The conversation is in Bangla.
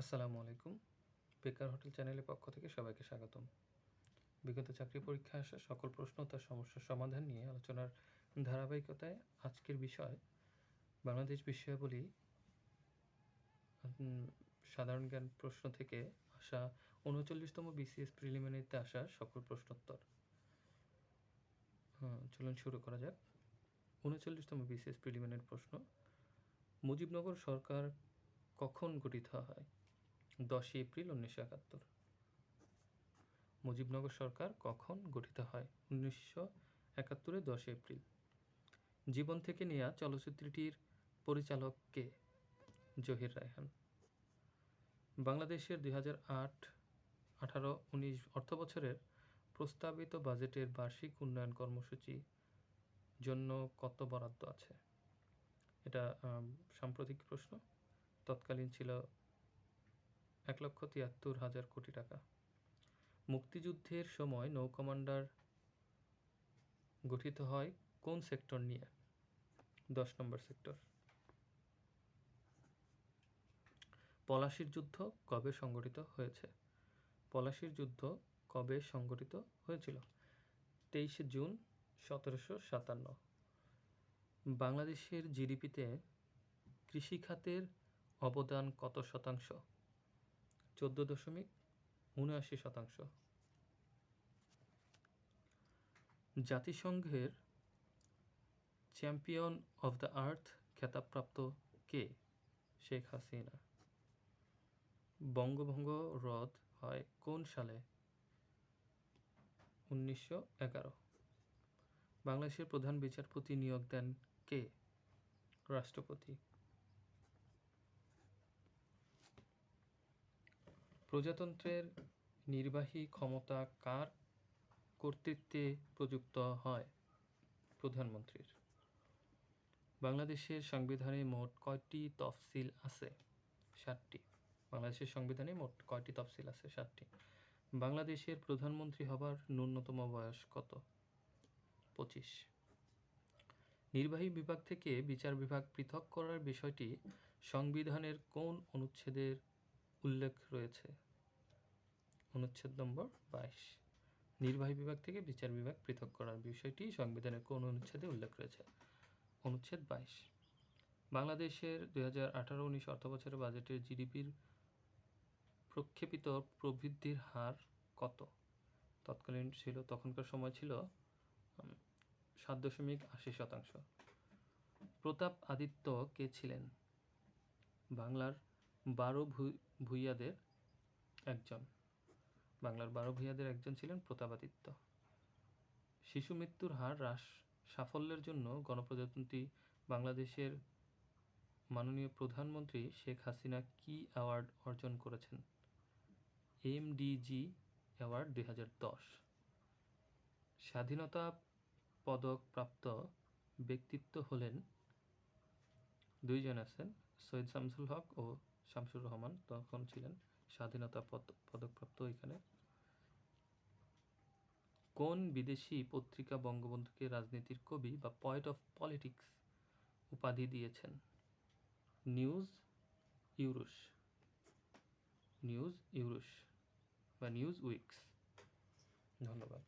আসসালামু আলাইকুম। বেকার হোটেল চ্যানেলের পক্ষ থেকে সবাইকে স্বাগতম। বিগত চাকরি পরীক্ষায় আসা সকল প্রশ্ন ও তার সমস্যার সমাধান নিয়ে আলোচনার ধারাবাহিকতায় আজকের বিষয় বাংলাদেশ বিষয়াবলী সাধারণ জ্ঞান প্রশ্ন থেকে আসা ৩৯তম বিসিএস প্রিলিমিনারিতে আসা সকল প্রশ্নোত্তর। চলুন শুরু করা যাক। ৩৯তম বিসিএস প্রিলিমিনারি প্রশ্ন: মুজিবনগর সরকার কখন গঠিত হয়? 10 এপ্রিল 1971। মুজিবনগর সরকার কখন গঠিত হয়? 1971 10 এপ্রিল। জীবন থেকে নেয়া চলচ্চিত্রটির পরিচালক কে? জহির রায়হান। বাংলাদেশের 2008-18-19 অর্থবছরের প্রস্তাবিত বাজেটের বার্ষিক উন্নয়ন কর্মসূচি জন্য কত বরাদ্দ আছে? এটা সাম্প্রতিক প্রশ্ন। তৎকালীন ছিল 1,73,000 কোটি টাকা। মুক্তিযুদ্ধের সময় নৌ কমান্ডার গঠিত হয় কোন সেক্টর নিয়ে? 10 নম্বর সেক্টর। পলাশীর যুদ্ধ কবে সংঘটিত হয়েছে? পলাশীর যুদ্ধ কবে সংঘটিত হয়েছিল? 23 জুন 1757। বাংলাদেশের জিডিপিতে কৃষিখাতের অবদান কত শতাংশ? 14.79%। জাতিসংঘের চ্যাম্পিয়ন অফ দ্য আর্থ খেতাবপ্রাপ্ত কে? শেখ হাসিনা। বঙ্গভঙ্গ রদ হয় কোন সালে? 1911। বাংলাদেশের প্রধান বিচারপতি নিয়োগ দেন কে? রাষ্ট্রপতি। প্রজাতন্ত্রের নির্বাহী ক্ষমতা কার কর্তৃত্বে প্রযুক্ত হয়? প্রধানমন্ত্রীর। বাংলাদেশের সংবিধানে মোট কয়টি তফসিল আছে? 7টি। বাংলাদেশের সংবিধানে মোট কয়টি তফসিল আছে? 7টি। বাংলাদেশের প্রধানমন্ত্রী হবার ন্যূনতম বয়স কত? 25। নির্বাহী বিভাগ থেকে বিচার বিভাগ পৃথক করার বিষয়টি সংবিধানের কোন অনুচ্ছেদের উল্লেখ রয়েছে? অনুচ্ছেদ নম্বর 22। নির্বাহী বিভাগ থেকে বিচার বিভাগ পৃথক করার বিষয়টি সংবিধানের কোন অনুচ্ছেদে উল্লেখ রয়েছে? অনুচ্ছেদ 22। বাংলাদেশের 2018-19 অর্থবছরের বাজেটের জিডিপির প্রক্ষেপিত প্রবৃদ্ধির হার কত? তখনকার সময় ছিল 7.80%। প্রতাপ আদিত্য কে ছিলেন? বাংলার 12 ভূঁইয়াদের একজন। বাংলার 12 ভূঁইয়াদের একজন ছিলেন প্রতাপ আদিত্য। শিশু মৃত্যুর হার হ্রাস সাফল্যের জন্য গণপ্রজাতন্ত্রী বাংলাদেশের মাননীয় প্রধানমন্ত্রী শেখ হাসিনা কি অ্যাওয়ার্ড অর্জন করেছেন? MDG award 2010। স্বাধীনতা পদক প্রাপ্ত ব্যক্তিত্ব হলেন দুইজন আছেন, সৈয়দ শামসুল হক ও শামসুর রহমান, তখন ছিলেন স্বাধীনতা পদকপ্রাপ্ত। এখানে কোন বিদেশি পত্রিকা বঙ্গবন্ধুকে রাজনীতির কবি বা পয়েট অফ পলিটিক্স উপাধি দিয়েছেন? নিউজ ইউরুস বা নিউজ উইকস। ধন্যবাদ।